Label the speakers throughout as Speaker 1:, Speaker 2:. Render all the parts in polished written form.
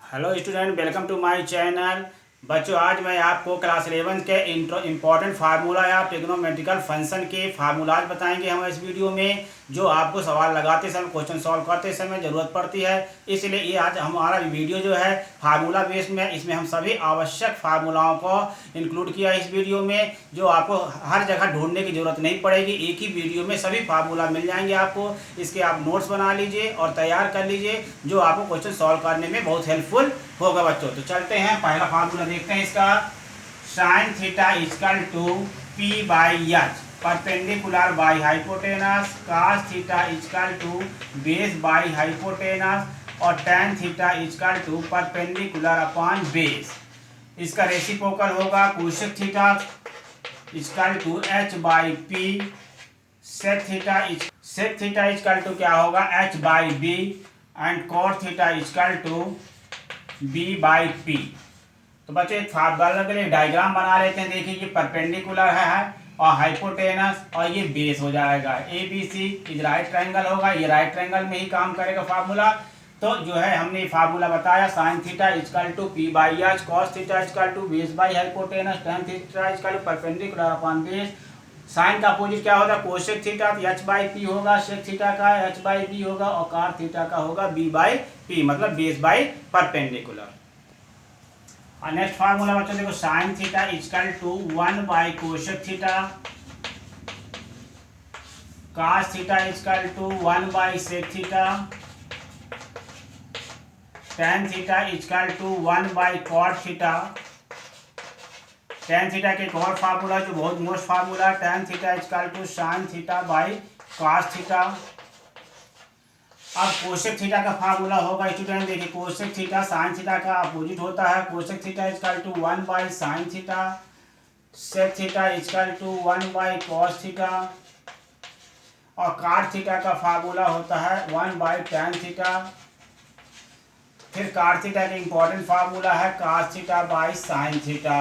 Speaker 1: Hello student, welcome to my channel. बच्चों, आज मैं आपको क्लास 11 के इम्पोर्टेंट फार्मूला या ट्रिग्नोमेट्रिकल फंक्शन के फार्मूलाज बताएंगे हम इस वीडियो में, जो आपको सवाल लगाते समय, क्वेश्चन सॉल्व करते समय ज़रूरत पड़ती है। इसलिए ये आज हमारा वीडियो जो है फार्मूला बेस्ड में, इसमें हम सभी आवश्यक फार्मूलाओं को इंक्लूड किया है इस वीडियो में, जो आपको हर जगह ढूंढने की ज़रूरत नहीं पड़ेगी। एक ही वीडियो में सभी फार्मूला मिल जाएंगे आपको। इसके आप नोट्स बना लीजिए और तैयार कर लीजिए, जो आपको क्वेश्चन सॉल्व करने में बहुत हेल्पफुल होगा बच्चों। तो चलते हैं, पहला फार्मूला देखते हैं इसका। Sine theta equal to P by H perpendicular by hypotenuse, cos theta equal to base by hypotenuse और tan theta equal to perpendicular upon base. इसका रेसिप्रोकल होगा cosec theta equal to H by P, sec theta equal to क्या होगा H by B and cot theta equal to B by P. तो बच्चे एक formula के लिए diagram बना लेते हैं। देखिए, ये परपेंडिकुलर है और हाइपोटेनस और ये बेस हो जाएगा। A B C is right triangle होगा, ये राइट ट्रायंगल में ही काम करेगा फार्मूला। तो जो है हमने फार्मूला बताया, sine theta equal to P by H, cos theta equal to base by hypotenuse, tan theta equal to perpendicular upon base. Sine का अपोजिट क्या होगा कोसेक थीटा, तो एच बाई पी होगा, सेक थीटा का H by B होगा और cot theta का होगा बी बाई पी, मतलब बेस बाई परपेंडिकुलर। और नेक्स्ट फार्मूला बच्चों देखो, sine theta equal to 1 by cosec theta, cos theta equal to 1 by sec theta, tan theta equal to 1 by cot theta. Tan theta के एक और formula जो बहुत most formula, tan theta equal to sine theta by cos theta. अब cosec theta का formula होगा student, देखिए cosec theta sine theta का अपोजिट होता है। Cosec theta equal to 1 by sine theta, sec theta equal to 1 by cos theta और cot theta का formula होता है 1 बाई टेन थीटा। फिर कॉट थीटा का इंपॉर्टेंट फार्मूला है cos theta by sine theta.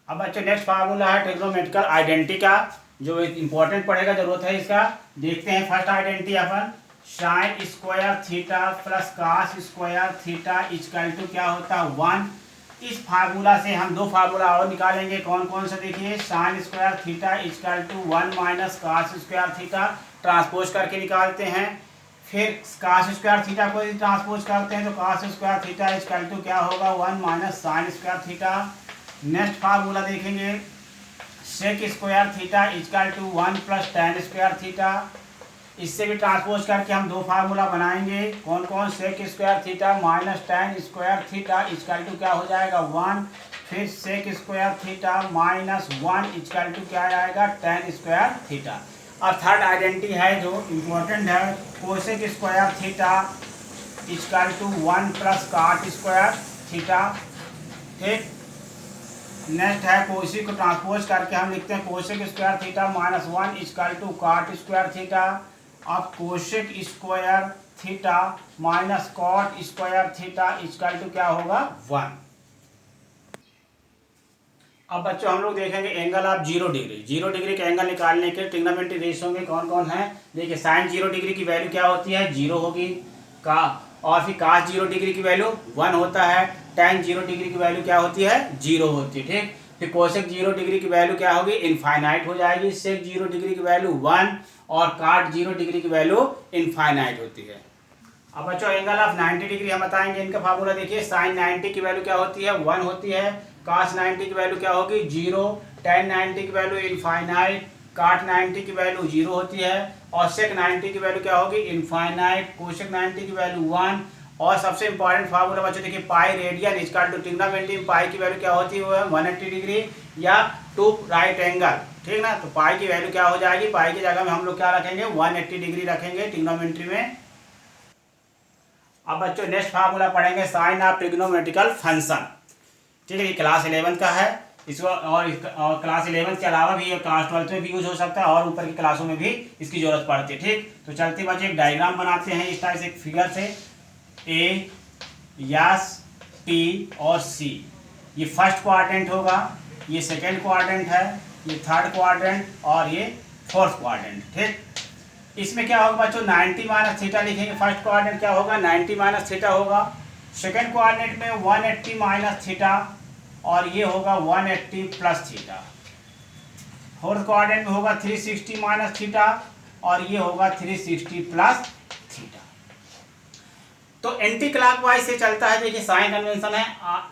Speaker 1: अब बच्चों नेक्स्ट फार्मूला है ट्रिग्नोमेट्रिकल आइडेंटिटी का, जो इंपॉर्टेंट पड़ेगा, जरूरत है इसका। देखते हैं फर्स्ट आइडेंटिटी अपन, sine square theta plus cos square theta equal to क्या होता है 1। इस फार्मूला से हम दो फार्मूला और निकालेंगे। कौन कौन से देखिए, sine square theta equal to 1 minus cos square theta, transpose करके निकालते हैं। फिर कास स्क्वायर थीटा को ट्रांसपोज करते हैं तो cos square theta equal to क्या होगा 1 minus sine square theta. Next formula देखेंगे, sec square theta equal to 1 plus tan square theta. इससे भी ट्रांसपोज करके हम दो फार्मूला बनाएंगे। कौन कौन, sec square theta minus tan square theta equal to क्या हो जाएगा 1। फिर sec square theta minus 1 equal to क्या आएगा टेन स्क्वायर थीटा। और थर्ड आइडेंटिटी है जो इम्पोर्टेंट है, cosec square theta equal to 1 plus cot square theta. ठीक, नेक्स्ट है कोसी को ट्रांसपोज करके हम लिखते हैं cosec square theta minus 1 equal to cot square theta. अब cosec square theta minus cot square theta equal to क्या होगा 1। अब बच्चों हम लोग देखेंगे एंगल ऑफ 0 डिग्री। 0 डिग्री का एंगल निकालने के ट्रिग्नोमेट्रिक रेशियो में कौन कौन है। देखिए, साइन 0 डिग्री की वैल्यू क्या होती है 0 होगी का, और फिर कास 0 डिग्री की वैल्यू 1 होता है। टेन 0 डिग्री की वैल्यू क्या होती है 0 होती है। ठीक, फिर कोसेक 0 डिग्री की वैल्यू क्या होगी इनफाइनाइट हो जाएगी। सेक 0 डिग्री की वैल्यू 1 और काट 0 डिग्री की वैल्यू इनफाइनाइट होती है। अब बच्चों एंगल ऑफ 90 डिग्री हम बताएंगे। इनका फार्मूला देखिए, साइन 90 की वैल्यू क्या होती है 1 होती है। कास 90 की वैल्यू क्या होगी 0, टेन 90 की वैल्यू इनफाइनाइट, काट 90 की वैल्यू 0 होती है और सेक 90 की वैल्यू क्या होगी इनफाइनाइट, कोसेक 90 की वैल्यू 1। और सबसे इंपॉर्टेंट फार्मूला बच्चों देखिए, pi radian equal to trigonometry में पाई की वैल्यू क्या होती है 180 डिग्री या 2 राइट एंगल। ठीक ना, तो पाई की वैल्यू क्या हो जाएगी, पाई की जगह में हम लोग क्या रखेंगे 180 डिग्री रखेंगे ट्रिग्नोमेट्री में। अब बच्चों नेक्स्ट फार्मूला पढ़ेंगे साइन ऑफ ट्रिग्नोमेट्रिकल फंक्शन। ठीक है, ये क्लास 11 का है। इसको और क्लास 11 के अलावा भी क्लास 12 में भी यूज हो सकता है और ऊपर की क्लासों में भी इसकी जरूरत पड़ती है। ठीक, तो चलते बच्चे एक डायग्राम बनाते हैं इस टाइप से, एक फिगर से। ए, यस, टी और सी, ये फर्स्ट क्वाड्रेंट होगा, ये सेकेंड क्वाड्रेंट है, ये थर्ड क्वाड्रेंट और ये फोर्थ क्वाड्रेंट। ठीक, इसमें क्या होगा बच्चों 90 माइनस थीटा लिखेंगे। फर्स्ट कोऑर्डिनेट क्या होगा 90 माइनस थीटा होगा। सेकेंड कोऑर्डिनेट में 180 माइनस थीटा और ये होगा 180 प्लस थीटा। फोर्थ कोऑर्डिनेट में होगा 360 माइनस थीटा और ये होगा 360 प्लस थीटा। तो एंटी क्लॉकवाइज से चलता है। देखिए साइन कन्वेंशन है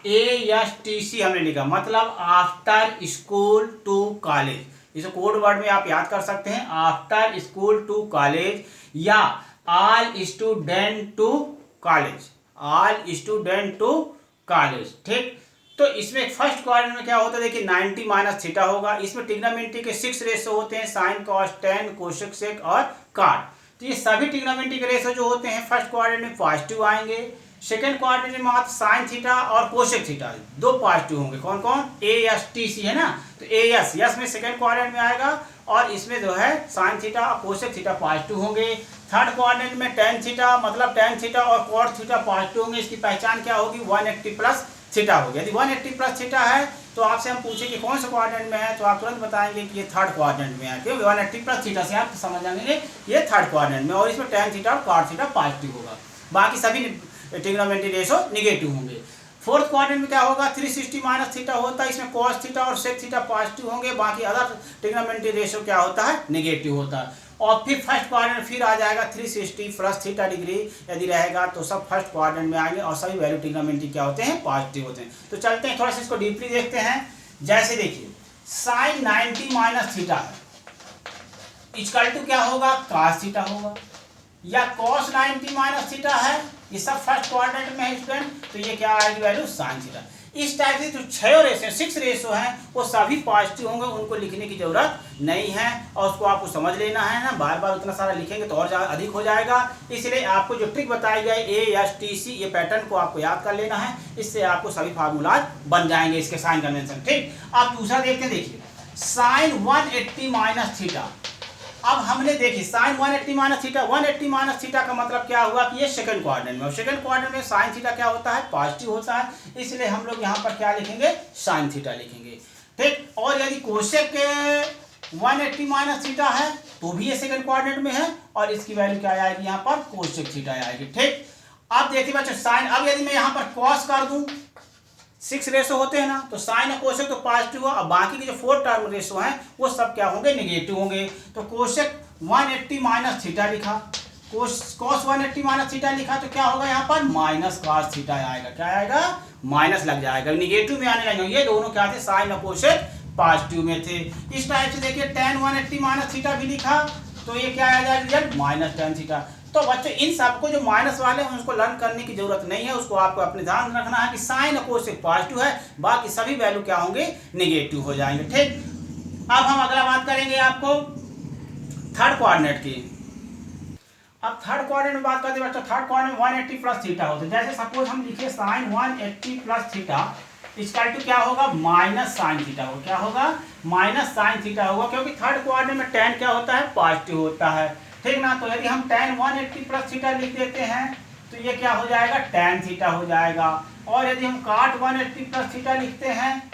Speaker 1: ASTC हमने लिखा, मतलब आफ्टर स्कूल टू कॉलेज। इसे कोड वर्ड में आप याद कर सकते हैं, आफ्टर स्कूल टू कॉलेज या all student to college, all student to college. ठीक, तो इसमें फर्स्ट क्वाड्रेंट में क्या होता है देखिए 90 माइनस थीटा होगा। इसमें ट्रिग्नोमेट्री के 6 रेशो होते हैं, sine cos tan cosec sec और कॉट। तो ये सभी ट्रिग्नोमेट्री के रेशो जो होते हैं फर्स्ट क्वाड्रेंट में पॉजिटिव आएंगे। सेकंड क्वाड्रेंट में मात्र साइन थीटा और कोसेक थीटा दो पॉजिटिव होंगे। कौन कौन ASTC है ना, तो यस में सेकंड क्वाड्रेंट में आएगा और इसमें जो है साइन थीटा और कोसेक थीटा पॉजिटिव होंगे। थर्ड क्वाड्रेंट में टेन थीटा मतलब टेन थीटा और कॉट थीटा पॉजिटिव होंगे। इसकी पहचान क्या होगी 180 प्लस थीटा होगी। यदि 180 प्लस थीटा है तो आपसे हम पूछे कि कौन से क्वाड्रेंट में है तो आप तुरंत बताएंगे कि ये थर्ड क्वाड्रेंट में है, क्योंकि 180 प्लस थीटा से आप समझ जाएंगे ये थर्ड क्वाड्रेंट में, और इसमें टेन थीटा और कॉट थीटा पॉजिटिव होगा। बाकी सभी ट्रिग्नोमेट्री रेशो निगेटिव होंगे। फोर्थ क्वाड्रेंट में क्या होगा 360 माइनस थीटा होता है, इसमें कॉस थीटा और सेक थीटा पॉजिटिव होंगे। बाकी अदर ट्रिग्नोमेट्री रेशो क्या होता है निगेटिव होता है। और फिर फर्स्ट क्वाड्रेंट फिर आ जाएगा 360 प्लस थीटा डिग्री यदि रहेगा तो सब फर्स्ट क्वाड्रेंट में आएंगे और सभी वैल्यू ट्रिग्नोमेट्री क्या होते हैं पॉजिटिव होते हैं। तो चलते हैं थोड़ा सा इसको डीपली देखते हैं। जैसे देखिए साइन 90 माइनस थीटा है इक्वल टू क्या होगा कॉस थीटा होगा, या कॉस 90 माइनस थीटा है, ये सब फर्स्ट क्वाड्रेंट में है स्टूडेंट, तो ये क्या आएगी वैल्यू साइन थीटा। इस टाइप से जो 6 रेशो हैं वो सभी पॉजिटिव होंगे, उनको लिखने की जरूरत नहीं है और उसको आपको समझ लेना है ना। बार बार उतना सारा लिखेंगे तो और ज़्यादा अधिक हो जाएगा, इसलिए आपको जो ट्रिक बताई गई ASTC ये पैटर्न को आपको याद कर लेना है, इससे आपको सभी फार्मूलाज बन जाएंगे इसके साइन कन्वेंशन। ठीक, आप दूसरा देखते हैं। देखिए साइन 180 माइनस थीटा। अब हमने देखी sine 180 minus theta, 180 minus theta का मतलब क्या हुआ कि ये सेकंड क्वाड्रेंट में, और सेकंड क्वाड्रेंट में साइन थीटा क्या होता है पॉजिटिव होता है, इसलिए हम लोग यहाँ पर क्या लिखेंगे साइन थीटा लिखेंगे। ठीक, और यदि कोसेक 180 माइनस थीटा है तो भी ये सेकंड क्वाड्रेंट में है और इसकी वैल्यू क्या आएगी यहाँ पर कोसेक थीटा आएगी। ठीक, अब देखिए बच्चों साइन, अब यदि मैं यहाँ पर कॉस कर दूं 6 रेशो होते हैं ना, तो साइन और कोसेक तो पॉजिटिव हुआ, और बाकी के जो 4 टर्म रेशो हैं वो सब क्या होंगे निगेटिव होंगे। तो कोसेक 180 माइनस थीटा लिखा, कॉस 180 माइनस थीटा लिखा तो क्या होगा यहाँ पर माइनस कॉस थीटा आएगा। क्या आएगा माइनस लग जाएगा, निगेटिव में आने लगेंगे। ये दोनों क्या थे साइन और कोसेक पॉजिटिव में थे। इस टाइप से देखिए टेन 180 माइनस थीटा भी लिखा तो ये क्या आ जाएगा रिजल्ट माइनस टेन थीटा। तो बच्चों इन सबको जो माइनस वाले हैं उसको लर्न करने की जरूरत नहीं है, उसको आपको अपने ध्यान रखना है कि साइन और कोसेक पॉजिटिव है, बाकी सभी वैल्यू क्या होंगे निगेटिव हो जाएंगे। ठीक, अब हम अगला बात करेंगे आपको थर्ड क्वाड्रेंट की। अब थर्ड क्वाड्रेंट में बात करते हैं बच्चों, थर्ड क्वाड्रेंट में 180 प्लस थीटा होता है। जैसे सपोज हम लिखे साइन 180 प्लस थीटा इसका टू क्या होगा माइनस साइन थीटा होगा। क्या होगा माइनस साइन थीटा होगा, क्योंकि थर्ड क्वाड्रेंट में टेन क्या होता है पॉजिटिव होता है। ठीक ना, तो यदि हम tan 180 प्लस थीटा लिख देते हैं तो ये क्या हो जाएगा tan थीटा हो जाएगा, और यदि हम cot 180 प्लस थीटा लिखते हैं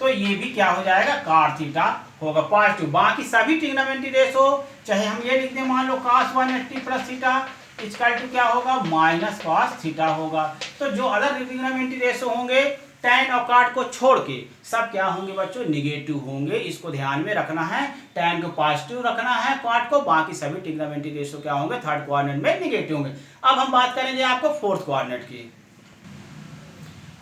Speaker 1: तो ये भी क्या हो जाएगा cot थीटा होगा पॉजिटिव। बाकी सभी ट्रिग्नोमेट्री रेशो चाहे हम ये लिख दें मान लो cos 180 plus theta equal to क्या होगा माइनस cos थीटा होगा। तो जो अदर ट्रिग्नोमेट्री रेशो होंगे tan और cot को छोड़ के सब क्या होंगे बच्चों निगेटिव होंगे, इसको ध्यान में रखना है। tan को पॉजिटिव रखना है, cot को, बाकी सभी ट्रिग्नोमेट्री रेशो क्या होंगे थर्ड क्वाड्रेंट में निगेटिव होंगे। अब हम बात करेंगे आपको फोर्थ क्वाड्रेंट की।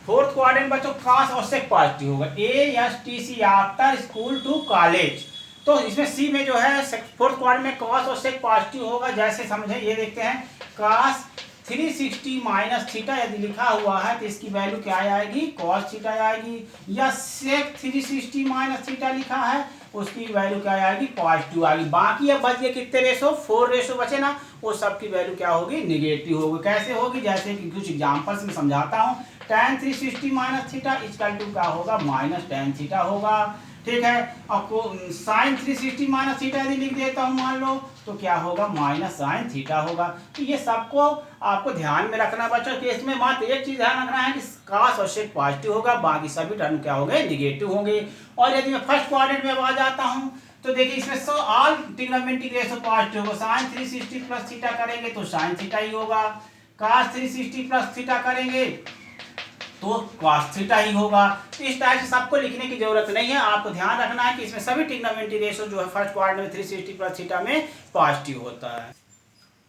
Speaker 1: फोर्थ क्वाड्रेंट बच्चों cos और sec पॉजिटिव होगा, ASTC after school to college. तो इसमें सी में जो है फोर्थ क्वाड्रेंट में cos और sec पॉजिटिव होगा। जैसे समझे ये देखते हैं cos 360 माइनस थीटा यदि लिखा हुआ है तो इसकी वैल्यू क्या आएगी कॉस थीटा आएगी, या सेक 360 माइनस थीटा लिखा है उसकी वैल्यू क्या आएगी पॉजिटिव आएगी। बाकी अब बच गए कितने रेशो 4 रेशो बचे ना, वो सब की वैल्यू क्या होगी निगेटिव होगी। कैसे होगी जैसे कि कुछ एग्जांपल्स में समझाता हूँ। tan 360 minus theta equal to क्या होगा माइनस tan थीटा होगा। ठीक है, आपको साइन 360 माइनस थीटा यदि लिख देता हूँ मान लो तो क्या होगा माइनस साइन थीटा होगा। तो ये सबको आपको ध्यान में रखना बच्चों कि इसमें मात्र एक चीज ध्यान रखना है कि cos और sec पॉजिटिव होगा, बाकी सभी टर्म क्या होंगे निगेटिव होंगे। और यदि मैं फर्स्ट क्वाड्रेंट में आ जाता हूँ तो देखिए इसमें so all trigonometric ratio positive होगा। साइन 360 प्लस थीटा करेंगे तो साइन थीटा ही होगा, cos 360 प्लस थीटा करेंगे तो cos थीटा ही होगा। तो इस टाइप से सबको लिखने की जरूरत नहीं है, आपको ध्यान रखना है कि इसमें सभी ट्रिग्नोमेट्रिक रेशो जो है फर्स्ट क्वाड्रेंट में 360 प्लस थीटा में पॉजिटिव होता है।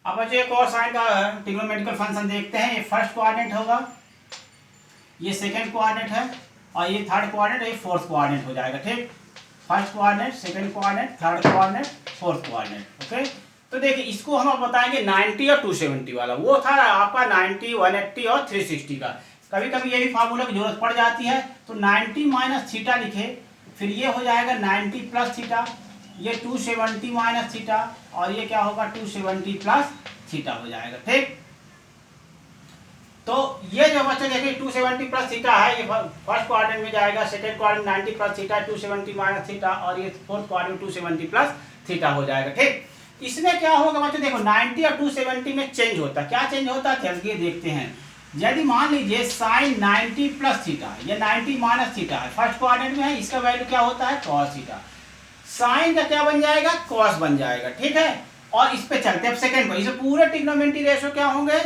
Speaker 1: अब बच्चों एक और साइन का ट्रिग्नोमेट्रिकल फंक्शन देखते हैं। ये फर्स्ट क्वाड्रेंट होगा, ये सेकंड क्वाड्रेंट है, और ये थर्ड क्वाड्रेंट, ये फोर्थ क्वाड्रेंट हो जाएगा। ठीक, first quadrant, second quadrant, third quadrant, fourth quadrant. Okay, तो देखिए इसको हम अब बताएंगे 90 और 270 वाला। वो था आपका 90, 180 और 360 का। कभी कभी ये भी फार्मूला की जरूरत पड़ जाती है, तो 90 माइनस थीटा लिखे, फिर ये हो जाएगा 90 प्लस थीटा, ये 270 माइनस थीटा, और ये क्या होगा 270 प्लस थीटा हो जाएगा। ठीक, तो ये जो बच्चे देखिए 270 प्लस थीटा है, ये फर्स्ट क्वाड्रेंट में जाएगा, second quadrant 90 plus theta, 270 minus theta, और ये फोर्थ क्वाड्रेंट 270 प्लस थीटा हो जाएगा। ठीक, इसमें क्या होगा बच्चों, देखो 90 और 270 में चेंज होता है। क्या चेंज होता है चलिए देखते हैं। यदि मान लीजिए साइन 90 प्लस थीटा, ये 90 माइनस थीटा है, फर्स्ट क्वाड्रेंट में है, इसका वैल्यू क्या होता है cos थीटा। साइन का क्या बन जाएगा cos बन जाएगा। ठीक है, और इस पे चलते हैं अब सेकंड पर। इसे पूरे ट्रिग्नोमेट्रिक रेशो क्या होंगे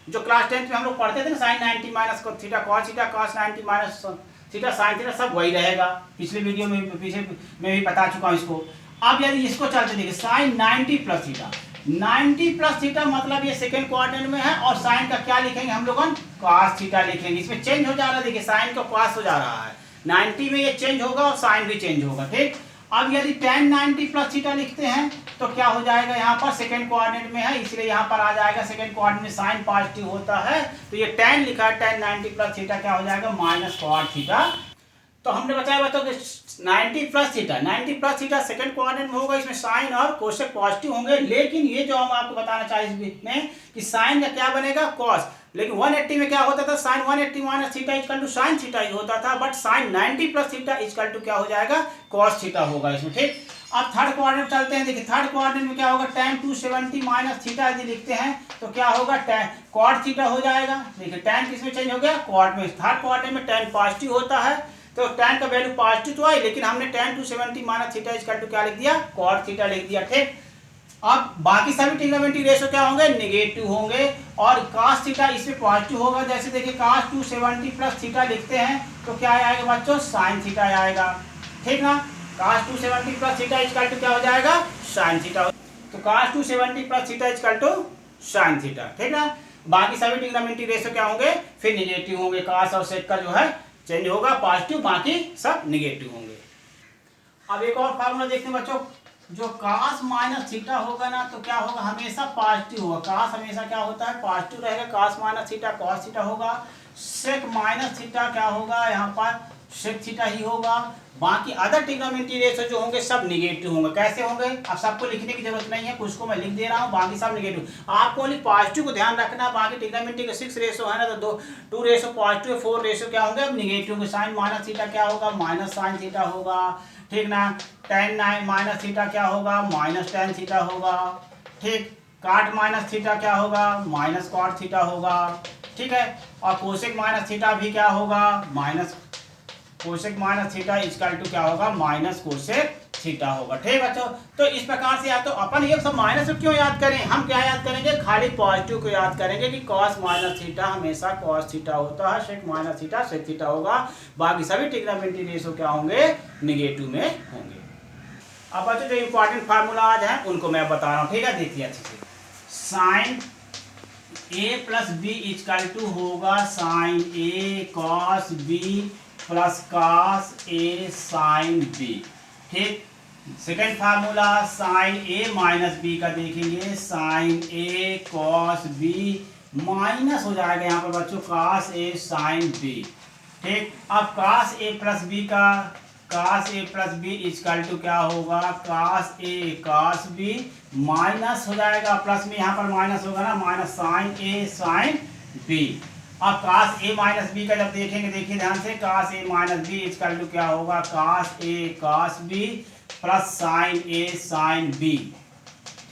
Speaker 1: जो क्लास 10 में हम लोग पढ़ते थे ना, sine 90 minus theta cos theta, cos 90 minus theta sine theta, सब वही रहेगा। पिछले वीडियो में पीछे में भी बता चुका हूँ इसको। अब यदि इसको चलते देखिए sine 90 plus theta, 90 plus theta मतलब ये सेकंड क्वाड्रेंट में है, और साइन का क्या लिखेंगे हम लोग cos थीटा लिखेंगे। इसमें चेंज हो जा रहा है, देखिए साइन का cos हो जा रहा है, 90 में ये चेंज होगा और साइन भी चेंज होगा। ठीक, अब यदि tan 90 प्लस थीटा लिखते हैं तो क्या हो जाएगा, यहाँ पर सेकंड क्वाड्रेंट में है इसलिए यहाँ पर आ जाएगा सेकंड क्वाड्रेंट में साइन पॉजिटिव होता है, तो ये tan लिखा है, tan 90 प्लस थीटा क्या हो जाएगा माइनस cos थीटा। तो हमने बताया कि 90 plus theta, 90 plus theta second quadrant में होगा, इसमें साइन और कोसेक पॉजिटिव होंगे। लेकिन ये जो हम आपको बताना चाहे इसमें कि साइन का क्या बनेगा cos, लेकिन 180 में क्या होता था, sine 180 minus theta equal to sine theta ही होता था, but sine 90 plus theta equal to क्या हो जाएगा cos थीटा होगा इसमें। ठीक, अब थर्ड क्वाड्रेंट चलते हैं। देखिए थर्ड क्वाड्रेंट में क्या होगा, tan 270 माइनस थीटा यदि लिखते हैं तो क्या होगा tan cot थीटा हो जाएगा। देखिए tan किसमें चेंज हो गया, cot में। थर्ड क्वाड्रेंट में tan पॉजिटिव होता है, तो tan का वैल्यू पॉजिटिव तो है, लेकिन हमने tan 270 minus theta equal to क्या लिख दिया cot थीटा लिख दिया। ठीक, अब बाकी सभी ट्रिग्नोमेट्रिक रेशो क्या होंगे नेगेटिव होंगे, और cos थीटा इसमें पॉजिटिव होगा। जैसे देखिए cos 270 प्लस थीटा लिखते हैं तो क्या आएगा बच्चों, sin थीटा आएगा। ठीक ना, cos 270 plus theta equal to क्या हो जाएगा sin थीटा, तो cos 270 plus theta equal to sin थीटा। ठीक ना, बाकी सभी ट्रिग्नोमेट्रिक रेशो क्या होंगे फिर नेगेटिव होंगे, cos और sec का जो है चेंज होगा पॉजिटिव, बाकी सब नेगेटिव होंगे। अब एक और फार्मूला देखते हैं बच्चों, जो cos माइनस थीटा होगा ना तो क्या होगा हमेशा पॉजिटिव होगा। cos हमेशा क्या होता है पॉजिटिव रहेगा, cos minus theta cos theta होगा। sec माइनस थीटा क्या होगा, यहाँ पर sec थीटा ही होगा। बाकी अदर ट्रिग्नोमेट्रिक रेशो जो होंगे सब निगेटिव होंगे। कैसे होंगे, अब सबको लिखने की जरूरत नहीं है, कुछ को मैं लिख दे रहा हूँ, बाकी सब निगेटिव। आपको ओनली पॉजिटिव को ध्यान रखना, बाकी ट्रिग्नोमेट्रिक के 6 रेशो है ना, तो 2 रेशो पॉजिटिव, 4 रेशो क्या होंगे अब निगेटिव होंगे। साइन माइनस थीटा क्या होगा माइनस साइन थीटा होगा। ठीक ना, tan माइनस थीटा क्या होगा माइनस tan थीटा होगा। ठीक, काट माइनस थीटा क्या होगा माइनस कॉट थीटा होगा। ठीक है, और कोसेक माइनस थीटा भी क्या होगा minus cosec minus theta equal to क्या होगा माइनस कोसेक थीटा होगा। ठीक बच्चों, तो इस प्रकार से या तो अपन ये सब माइनस क्यों याद करें, हम क्या याद करेंगे खाली पॉजिटिव को याद करेंगे कि cos माइनस थीटा हमेशा cos थीटा होता है, sec minus theta sec theta होगा। बाकी सभी ट्रिग्नोमेट्रिक रेशो क्या होंगे निगेटिव में होंगे। अब बच्चों जो इंपॉर्टेंट फार्मूला आज है उनको मैं बता रहा हूँ। ठीक है, देखिए अच्छे से, sine a plus B equal to होगा sine a cos b plus cos a sin b। ठीक, second formula sine a minus B का देखेंगे, sine a cos b minus हो जाएगा यहाँ पर बच्चों cos a sin b। ठीक, अब cos a प्लस b का cos a plus B equal to क्या होगा cos a cos b minus हो जाएगा, प्लस में यहाँ पर माइनस होगा ना, minus sine a sin b। अब cos a माइनस बी का जब देखेंगे, देखिए ध्यान से, cos a minus b equal to क्या होगा cos a cos b plus sine a sin b।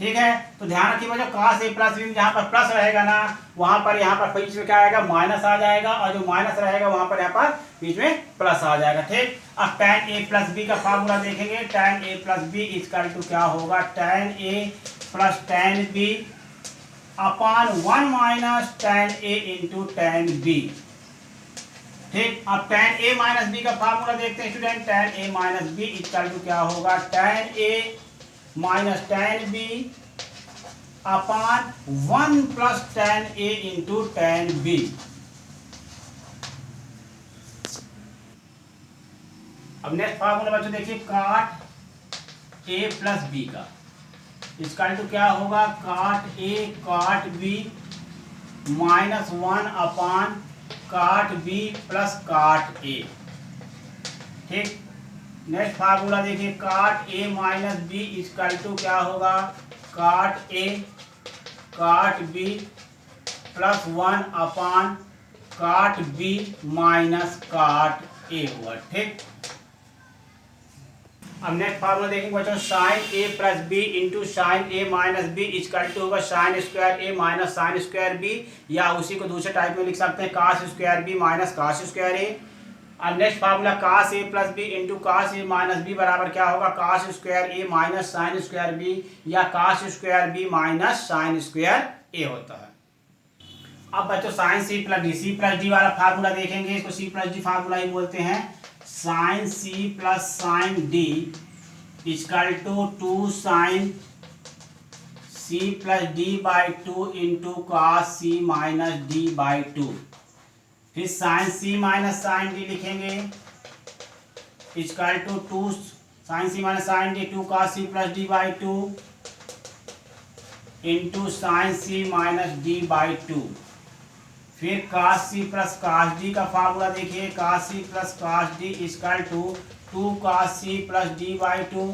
Speaker 1: ठीक है। तो ध्यान रखिए बच्चों, cos a प्लस बी जहाँ पर प्लस रहेगा ना वहां पर यहाँ पर बीच में क्या आएगा, माइनस आ जाएगा, और जो माइनस रहेगा वहां पर यहाँ पर बीच में प्लस आ जाएगा। ठीक। अब tan a प्लस बी का फार्मूला देखेंगे। tan a plus B equal to क्या होगा, tan a plus tan b upon 1 minus tan a into tan b। ठीक। अब tan a माइनस बी का फार्मूला देखते हैं student. tan a minus b equal to क्या होगा, tan a minus tan b upon 1 plus tan a into tan b। अब next formula बच्चों देखिए, cot a प्लस b का इक्वल टू क्या होगा, cot a cot b minus 1 upon cot b plus cot a। ठीक। Next formula देखिए, cot a minus b equal to क्या होगा, cot a cot b plus 1 upon cot b minus cot a हुआ। ठीक। अब next formula देखेंगे बच्चों, sine A plus B into sine A minus b equal to होगा sine square ए minus sine square B, या उसी को दूसरे टाइप में लिख सकते हैं cos square B minus cos square A. अब next formula cos A plus B into cos A minus B बराबर क्या होगा, कास स्क्वायर ए माइनस साइन स्क्वायर बी, या cos square B minus sine square A होता है। अब बच्चों sine सी plus D, C plus D वाला फार्मूला देखेंगे, इसको सी प्लस डी फार्मूला ही बोलते हैं। Sine C plus sign D equal to 2 sine C plus D by 2 into cos C minus D by 2। फिर साइन सी माइनस साइन डी लिखेंगे equal to 2 sine C minus sine D 2 cos C plus D by 2 into sine C minus D by 2। फिर cos सी plus cos D का formula देखिए, cos C plus cos D equal to 2 cos C plus D by 2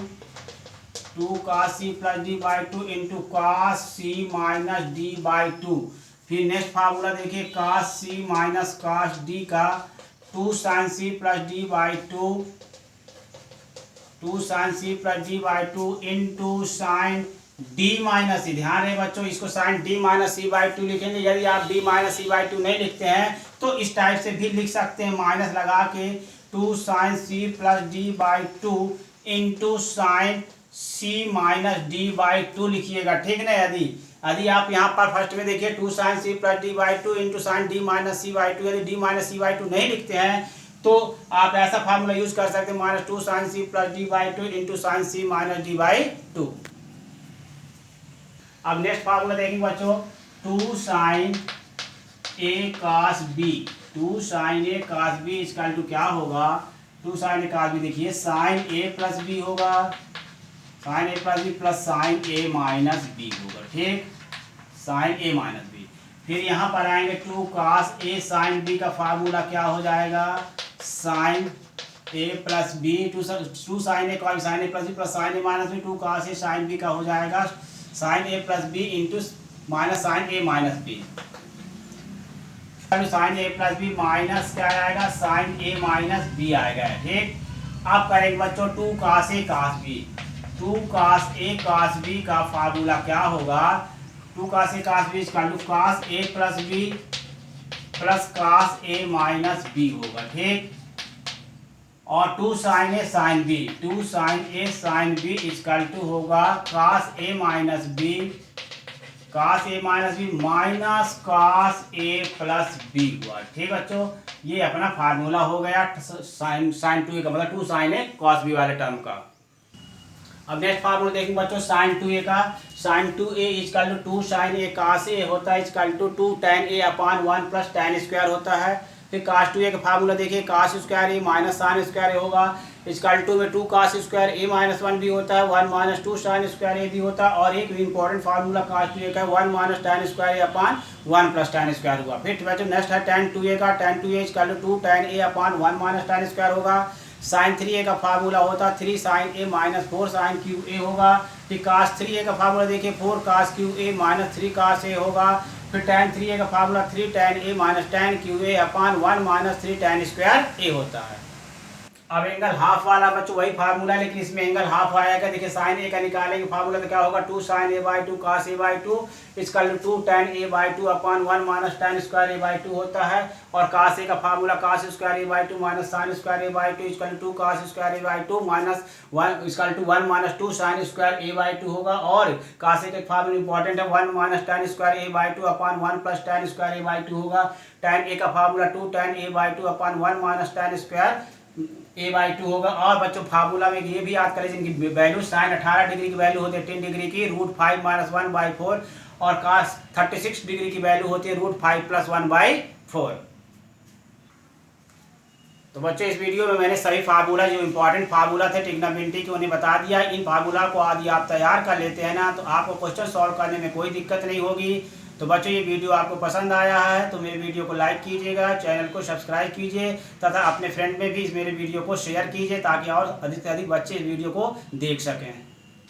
Speaker 1: 2 cos C plus D by 2 into cos c minus D by 2। फिर next formula देखिए, cos c minus cos D का 2 sine C plus D by 2 2 sine C plus D by 2 into sine D minus C. ध्यान रहे बच्चों, इसको sine D minus C by 2 लिखेंगे। यदि आप डी माइनस सी बाई 2 नहीं लिखते हैं तो इस टाइप से भी लिख सकते हैं, माइनस लगा के 2 sine C plus D by 2 into sine C minus D by 2 लिखिएगा। ठीक ना। यदि आप यहाँ पर फर्स्ट में देखिए 2 sine C plus D by 2 into sine D minus C by 2, यदि डी माइनस सी बाई 2 नहीं लिखते हैं तो आप ऐसा फार्मूला यूज कर सकते हैं, minus 2 sine C plus D by 2 into sine C minus D by 2। अब नेक्स्ट फार्मूला देखेंगे बच्चों, 2 sine A cos B 2 sine A cos B equal to क्या होगा, 2 साइन ए कास बी देखिए साइन ए प्लस बी होगा, साइन ए plus B plus sine ए minus B होगा। ठीक। Sine ए minus b. फिर यहाँ पर आएंगे 2 कास ए साइन बी का फार्मूला क्या हो जाएगा, sine A plus B 2 sine A cos sine A plus B plus sine A minus B 2 cos A sine B का हो जाएगा साइन ए plus B into minus sine ए minus B. Sine ए plus B minus क्या आएगा, sign ए minus B आएगा। ठीक। अब करेंगे बच्चों 2 cos A cos B 2 cos A cos B का फार्मूला क्या होगा, 2 cos A cos B equal to cos A plus B plus cos A minus B होगा। ठीक। और 2 sine A sine B 2 sine A sine B equal to होगा cos A minus B minus cos A plus B हुआ। ठीक बच्चों, ये अपना formula हो गया साइन 2 ए का मतलब 2 साइन ए कॉस बी वाले टर्म का। अब नेक्स्ट फार्मूला देखेंगे बच्चों, साइन 2 ए का sine 2 A equal to 2 sine A cos A होता है equal to 2 tan A upon 1 plus tan square होता है। फिर कास 2 ए का फार्मूला देखिए, cos square A minus sine square A होगा इक्वल टू में 2 कास स्क्वायर ए माइनस 1 भी होता है, 1 माइनस 2 साइन स्क्वायर ए भी होता है, और एक इंपॉर्टेंट फार्मूला कास 2 ए का 1 माइनस tan स्क्वायर ए अपॉन 1 प्लस tan स्क्वायर हुआ। फिर बच्चों नेक्स्ट है tan 2 ए का tan 2 A equal to 2 tan A upon 1 minus tan square होगा। साइन 3 ए का फार्मूला होता 3 sine A minus 4 sine cube a होगा। फिर कास 3 ए का फार्मूला देखिए 4 कास क्यू ए माइनस 3 कास ए होगा। फिर tan 3 ए का formula 3 tan A minus tan cube A upon 1 minus 3 tan square A होता है। अब एंगल हाफ वाला बच्चों वही फार्मूला है, लेकिन इसमें एंगल हाफ आएगा। देखिए साइन ए का निकालेंगे फार्मूला तो क्या होगा, 2 sin a/2 cos a/2 equal to 2 tan a/2 upon 1 minus tan square a/2 होता है। और cos a का formula cos square a/2 minus sin square a/2 equal to 2 cos square a/2 minus 1 equal to 1 minus 2 sin square a/2 होगा। और cos a का formula important है, 1 minus tan square a/2 upon 1 plus tan square a/2 होगा। tan a का formula 2 tan a/2 upon 1 minus tan square a/2 होगा। और बच्चों formula में ये भी याद करें, जिनकी वैल्यू साइन 18 डिग्री की वैल्यू होती है 10 डिग्री की √5 माइनस 1/4 और cos 36 डिग्री की वैल्यू होती है √5 प्लस 1/4। तो बच्चों इस वीडियो में मैंने सभी फार्मूला जो इंपॉर्टेंट फार्मूला थे ट्रिग्नोमेट्री के उन्हें बता दिया। इन फार्मूला को यदि आप तैयार कर लेते हैं ना, तो आपको क्वेश्चन सॉल्व करने में कोई दिक्कत नहीं होगी। तो बच्चों ये वीडियो आपको पसंद आया है तो मेरे वीडियो को लाइक कीजिएगा, चैनल को सब्सक्राइब कीजिए तथा अपने फ्रेंड में भी इस मेरे वीडियो को शेयर कीजिए, ताकि और अधिक से अधिक बच्चे इस वीडियो को देख सकें।